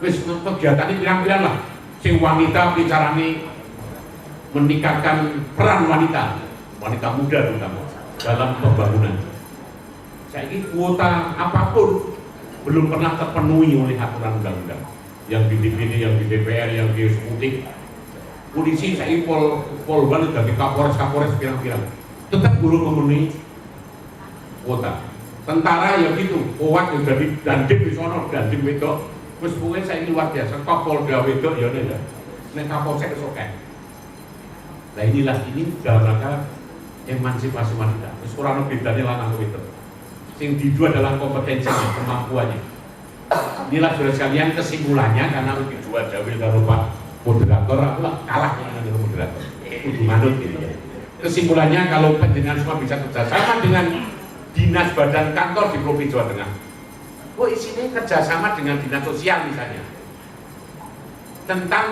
C: Wis kegiatan ini pirang-pirang lah. Sing wanita bicarane meningkatkan peran wanita muda terutama dalam pembangunan. Saya ini kuota apapun belum pernah terpenuhi oleh aturan undang-undang. Yang di DPD, yang di DPR, yang di eksekutif. Polisi saya pol balik dari kapolres pirang-pirang tetap belum memenuhi kuota. Tentara ya gitu, kuat yang jadi dandim di sono, dandim wedok. Terus mungkin saya ini luar biasa, Kapolda wedok ya nih, nek Kapolsek oke. Nah inilah ini dalam rangka emansipasi wanita. Terus orang bedanya lanang wedok. Yang di dua adalah kompetensinya, kemampuannya. Inilah saudara sekalian kesimpulannya, karena lebih dua jawil karo Pak moderator, aku kalah dengan moderator. Kudu manut gitu ya. Kesimpulannya kalau penjenengan semua bisa kerjasama dengan dinas badan kantor di Provinsi Jawa Tengah. Oh isinya kerjasama dengan dinas sosial misalnya. Tentang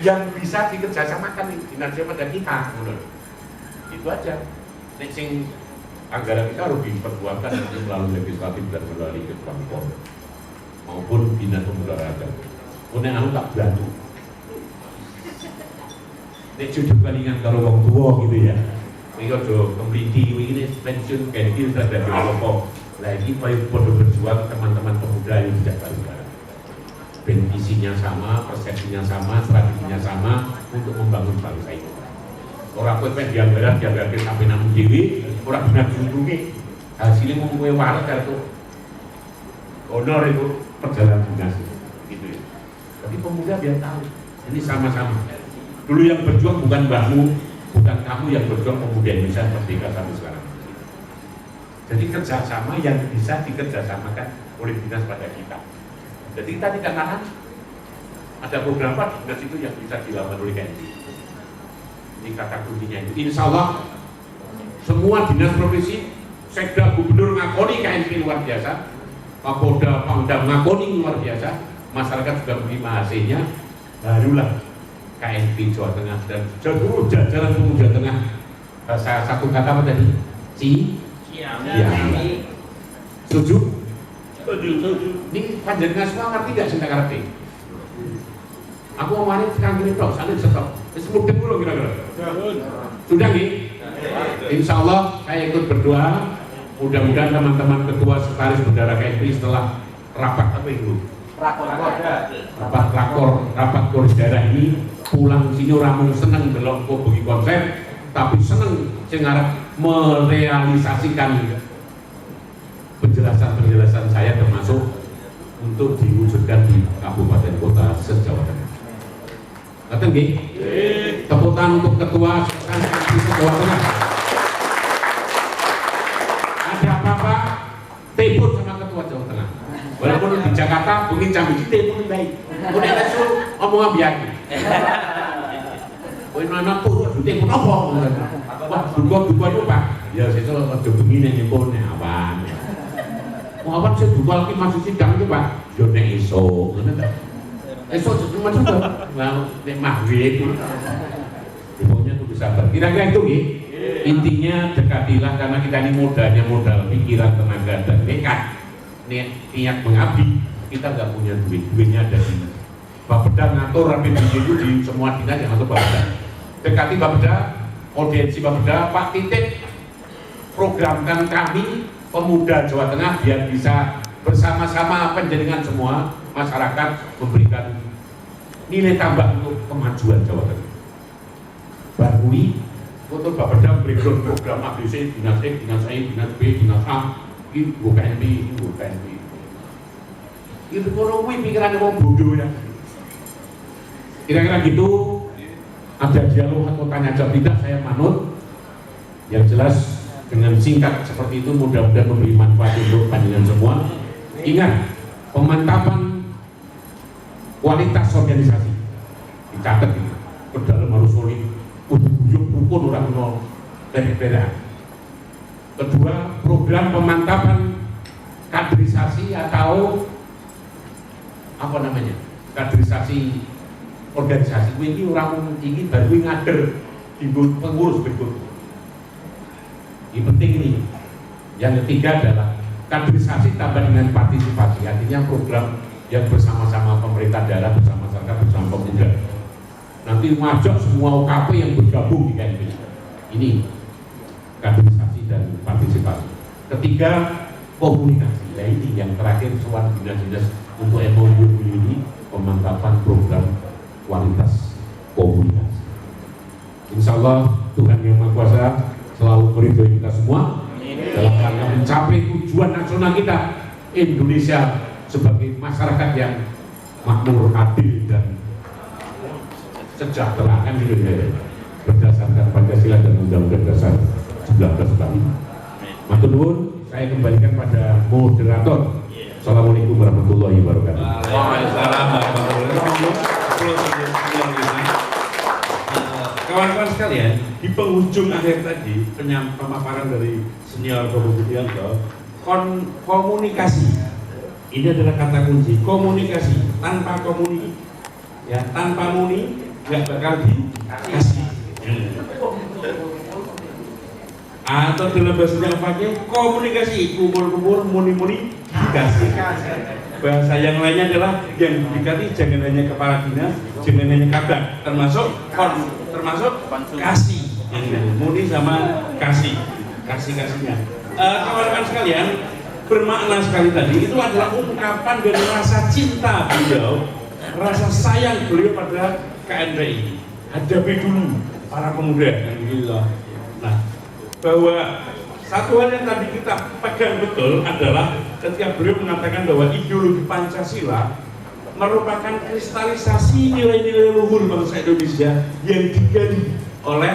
C: yang bisa dikerjasamakan dinasnya pada kita, menurut. Itu aja. Nek sing anggaran kita harus diperjuangkan nanti melalui legislatif dan melalui ketua Polri maupun dinas pemuda olahraga. Punya anu tak bantu. Nek cucu palingan kalau wong tua gitu ya. Ini kalau kemliti ini pensiun kayak gitu sudah dari kelompok. Lagi pada berjuang teman-teman pemuda yang tidak bareng-bareng. Visinya sama, persepsinya sama, strateginya sama untuk membangun bangsa ini. Orang kue pen dianggaran sampai namun dewi, orang benar diuntungi. Hasilnya mau kue waras itu honor itu perjalanan dinas gitu ya. Tapi pemuda biar tahu ini sama-sama. Dulu yang berjuang bukan mbahmu, bukan kamu yang berjuang, pemuda Indonesia merdeka sampai sekarang. Jadi kerjasama yang bisa dikerjasamakan oleh dinas pada kita. Jadi kita dikatakan ada beberapa dinas itu yang bisa dilakukan oleh KNP. Ini kata kuncinya itu. Insya Allah semua dinas provinsi, sekda, gubernur ngakoni KNP luar biasa, Kapolda, Pangdam ngakoni luar biasa, masyarakat juga menerima hasilnya, barulah KNP Jawa Tengah dan seluruh jajaran pemuda Tengah. Saya satu kata apa tadi? Ya. Setuju?
A: Setuju.
C: Ini panjenengan semua ngerti gak sih ngerti? Aku ngomongin sekarang gini dong, saling stop. Semudah dulu kira-kira. Sudah nih? Insya Allah saya ikut berdoa. Mudah-mudahan teman-teman ketua sekretaris bendara KNP setelah rapat apa itu? Rapat koris daerah ini pulang sini orang seneng belum kok bagi konsep, tapi seneng cengarap merealisasikan penjelasan saya termasuk untuk diwujudkan di kabupaten kota se-Jawa Tengah. Ngerti nggih? Tepuk tangan untuk ketua KNP Jawa Tengah. Ada apa-apa telepon sama ketua Jawa Tengah. Walaupun di Jakarta mungkin Jambi telepon baik. Udah langsung omong biar. Kowe nana turun telepon apa? Wah, duga itu Pak. Ya sesuk aja begini nyepon awan. Mau awan saya duga lagi masuk sidang itu Pak. Yo nek iso, ngono ta. Esok cuma juga. Nah, nek maghrib. Pokoknya kudu sabar. Kira-kira itu nggih. Intinya dekatilah karena kita ini modalnya modal pikiran, tenaga dan nekat. Niat mengabdi, kita nggak punya duitnya ada di Bapeda ngatur rapid itu di semua dinas yang ngatur Bapeda. Dekati Bapeda, audiensi Bapeda, Pak Titik programkan kami pemuda Jawa Tengah biar bisa bersama-sama penjaringan semua masyarakat memberikan nilai tambah untuk kemajuan Jawa Tengah. Barui untuk Bapeda berikan program ABC, dinas E, dinas I, dinas B, dinas A, ini bukan KNP. Itu ekonomi pikirannya mau bodoh ya. Kira-kira gitu. Ada dialog atau tanya jawab tidak, saya manut. Yang jelas dengan singkat seperti itu mudah-mudahan memberi manfaat untuk panjenengan semua. Ingat, pemantapan kualitas organisasi dicatat gitu. Ke dalam harus solid, ujung rukun orang nol daerah. Kedua, program pemantapan kaderisasi atau apa namanya? Kaderisasi organisasi. Ini orang ini baru ngader di pengurus berikut. Ini penting ini. Yang ketiga adalah kaderisasi tambah dengan partisipasi. Artinya program yang bersama-sama pemerintah daerah, bersama masyarakat, bersama pemuda. Nanti ngajak semua UKP yang bergabung di KNP. Ini kaderisasi dan partisipasi. Ketiga, komunikasi. Nah ini yang terakhir soal dinas-dinas untuk MOU ini pemantapan program kualitas komunikasi. Insya Allah Tuhan Yang Maha Kuasa selalu meridhoi kita semua dalam rangka mencapai nasional kita, Indonesia sebagai masyarakat yang makmur, adil dan sejahtera kan gitu ya, berdasarkan Pancasila dan Undang-Undang Dasar 1945. Matur nuwun, saya kembalikan pada moderator. Assalamualaikum warahmatullahi wabarakatuh.
B: Waalaikumsalam warahmatullahi wabarakatuh. Kawan-kawan sekalian, di penghujung akhir tadi pemaparan dari senior Bapak Budianto, komunikasi ini adalah kata kunci. Komunikasi tanpa komuni, ya tanpa muni nggak bakal dikasih. Atau dalam bahasa pakai komunikasi, kumpul-kumpul, muni-muni dikasih. Bahasa yang lainnya adalah yang didekati jangan hanya kepala dinas, jangan hanya kadang, termasuk kasih, muni sama kasihnya. Kawan-kawan sekalian, bermakna sekali tadi itu adalah ungkapan dari rasa cinta beliau, rasa sayang beliau pada KNPI. Hadapi dulu para pemuda yang gitu. Nah, bahwa satu hal yang tadi kita pegang betul adalah ketika beliau mengatakan bahwa ideologi Pancasila merupakan kristalisasi nilai-nilai luhur bangsa Indonesia yang digali oleh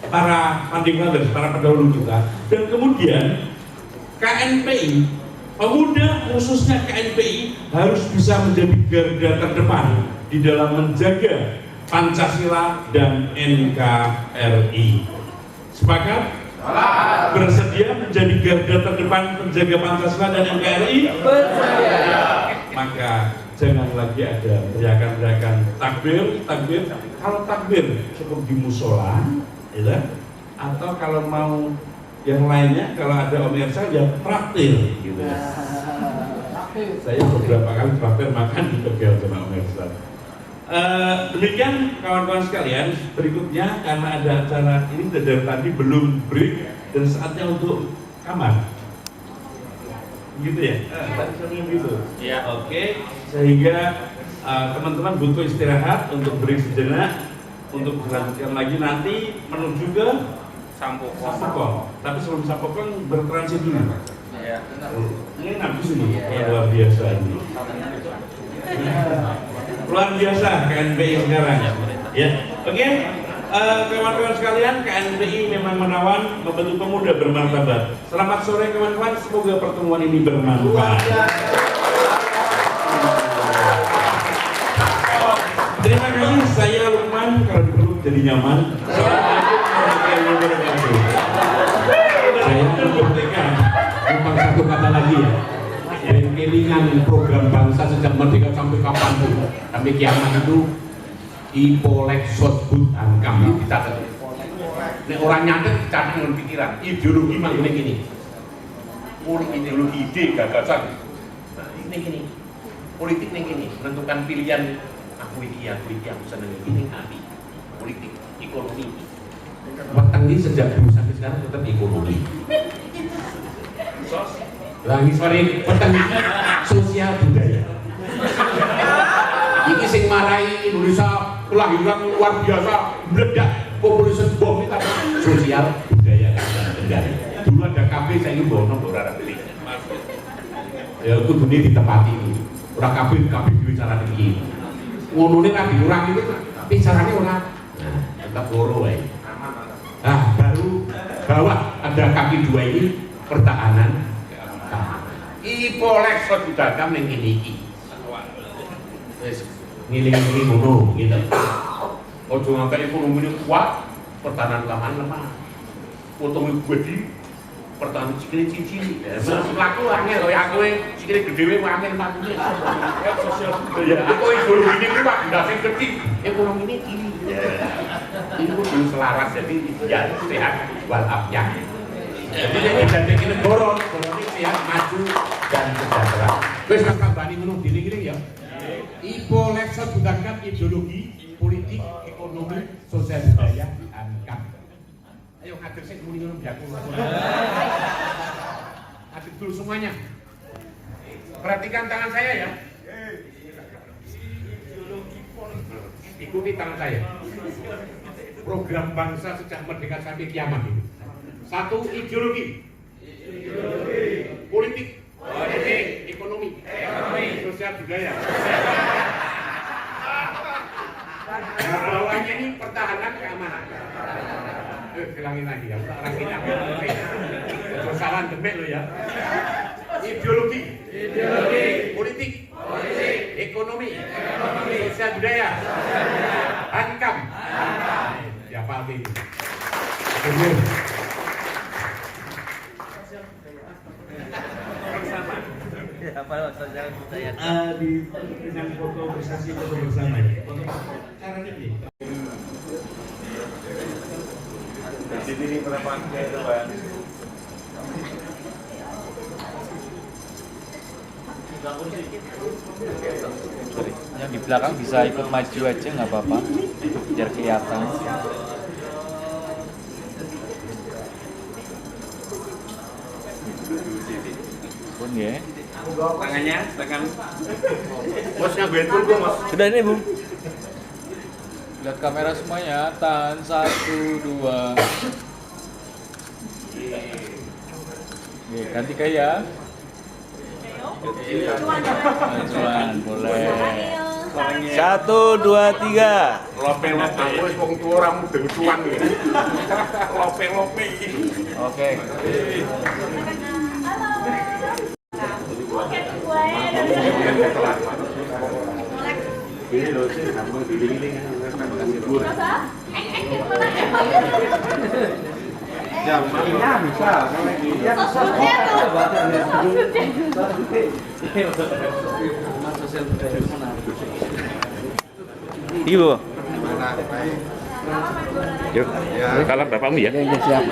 B: para founding fathers, para pendahulu kita. Dan kemudian KNPI, pemuda khususnya KNPI harus bisa menjadi garda terdepan di dalam menjaga Pancasila dan NKRI. Sepakat? Bersedia menjadi garda terdepan penjaga Pancasila dan NKRI? Bersedia. Maka jangan lagi ada teriakan-teriakan takbir. Kalau takbir cukup di musola, ya, atau kalau mau yang lainnya, kalau ada Om Ersal ya praktir, gitu ya. Saya beberapa kali praktir makan di Tegal sama Om Ersal. Demikian kawan-kawan sekalian, berikutnya karena ada acara ini dari tadi belum break dan saatnya untuk kamar. Gitu ya? Tadi saya gitu. Ya, oke. Sehingga teman-teman butuh istirahat untuk break sejenak untuk dilanjutkan lagi nanti menuju ke Sampokong. Tapi sebelum Sampokong bertransit dulu. Ya. Ini habis ini luar biasa ini. Luar biasa KNPI sekarang. Ya, oke. Kawan-kawan sekalian, KNPI memang menawan membentuk pemuda bermartabat. Selamat sore kawan-kawan, semoga pertemuan ini bermanfaat. Terima kasih, saya Lukman, kalau dipeluk jadi nyaman. Assalamualaikum warahmatullahi wabarakatuh.
C: Saya merdeka, numpang satu kata lagi ya. Kelingan program bangsa sejak merdeka sampai kapanpun, sampai kiamat itu Ipolek Sotbud Ankam itu dicatat. Nek orang nyatet dicatat dengan pikiran. Ideologi manggilnya gini. Ideologi ide gagasan. Nah, ini gini. Politik ini gini, menentukan pilihan aku seneng ini hati. Politik, ekonomi. Weteng ini sejak dulu sampai sekarang tetap ekonomi. Lagi sore peteng sosial budaya. Ini sing marai Indonesia kelahiran luar biasa, meledak populisme bom kita sosial budaya dan negara. Dulu ada kafe saya ini bono orang beli. Ya itu dunia ditempati ini. Orang kafe duit cara tinggi. Ngono nih kan dikurang itu, tapi caranya orang. Nah, tetap loro ya. Nah, baru bawah ada kaki dua ini pertahanan. Ipolek Sotbud Ankam yang ini. Ngiling-ngiling ngono gitu. Ojo nganggep ekonomi ini kuat, pertahanan keamanan lemah. Potong gede, pertahanan sikile cici. Masuk laku angel kaya aku sikile gedhe wae angel takune. Ya sosial budaya. Aku ideologi ini kuwi Pak, ndase gede. Ekonomi ini kiri. Ini kudu selaras jadi ya sehat wal afiat. Jadi ini jadi negara, ekonomi sehat, maju dan sejahtera. Wis kambani ngono diri-diri ya. Ipolek Sotbud Ankam ideologi, politik, ekonomi, sosial budaya diangkat. Ayo ngadir sing muni ngono biaku. Ngadir dulu semuanya. Perhatikan tangan saya ya. Ikuti tangan saya. Program bangsa sejak merdeka sampai kiamat ini. Satu, ideologi.
D: Politik. Ekonomi. Sosial budaya. Nah, bawahnya ini pertahanan keamanan. Bilangin lagi ya, orang kita kesalahan demek lo ya. Ideologi. Politik. Ekonomi. Sosial budaya. Hankam. Siapa ini?
E: Apa sosial budaya?
B: Di dengan foto bersama ya. Caranya nih.
A: Di sini penempatnya itu Pak.
E: Yang di belakang bisa ikut maju aja nggak apa-apa, biar kelihatan. Pun ya.
A: Tangannya, tangan.
D: Bosnya gue tunggu mas.
E: Sudah ini Bu. Lihat kamera semuanya, tahan 1, 2. Oke, ganti gaya. Majuan, boleh. 1, 2, 3.
D: Lope-lope. Wes wong tua orang muda cuan iki. Lope-lope iki.
E: Oke.
A: Ini loh sih, kamu di kan. Ya, bisa.
E: Ibu.
C: Yuk, kalah bapakmu ya.
E: Ya, siap.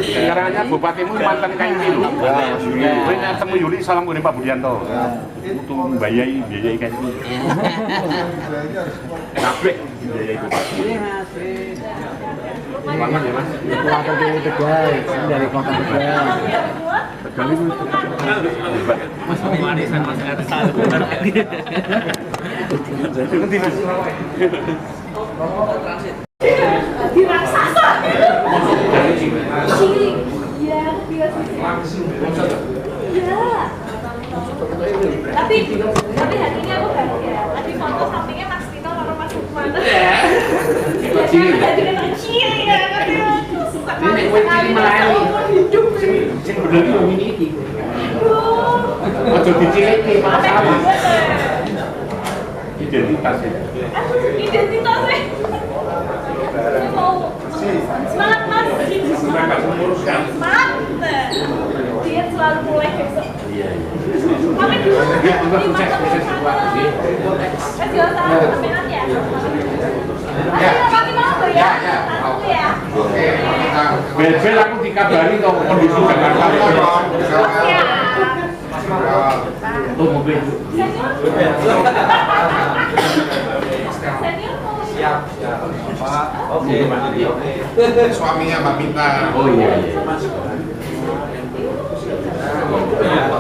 D: Sekarangnya bupatimu mantan kain pilu. Kowe nek temu Yuli salam kene Pak Budianto. Untuk biayai kain pilu. Kabeh biayai bupati. Selamat ya Mas.
E: Kota Tegal, dari Kota Tegal.
D: Tegal itu.
E: Mas manisan Mas Ersal.
D: Nanti Mas.
F: Di raksasa. Iya, iya. Tapi hari ini aku bahagia. Tadi foto sampingnya Mas Tino sama Mas Lukman. Iya, jadi kecil ya. Suka kali sekali hidup.
D: Sing bener yo ngene iki. Ojo diciliki masalah. Identitas ya.
F: Identitasnya. Semangat Mas.
D: Semangat menguruskan.
F: Semangat. Dia selalu mulai besok. Iya. Kami dulu di masa Mas jangan salah semangat ya. Ayo kami mau ya. Satu ya.
D: Oke. Bel aku dikabari kok kondisi Jakarta.
F: Siap.
D: Tuh mobil.
F: Senior mau
D: Siap. Pak. Oke. Suaminya Mbak Minta.
C: Oh iya.
D: Iya.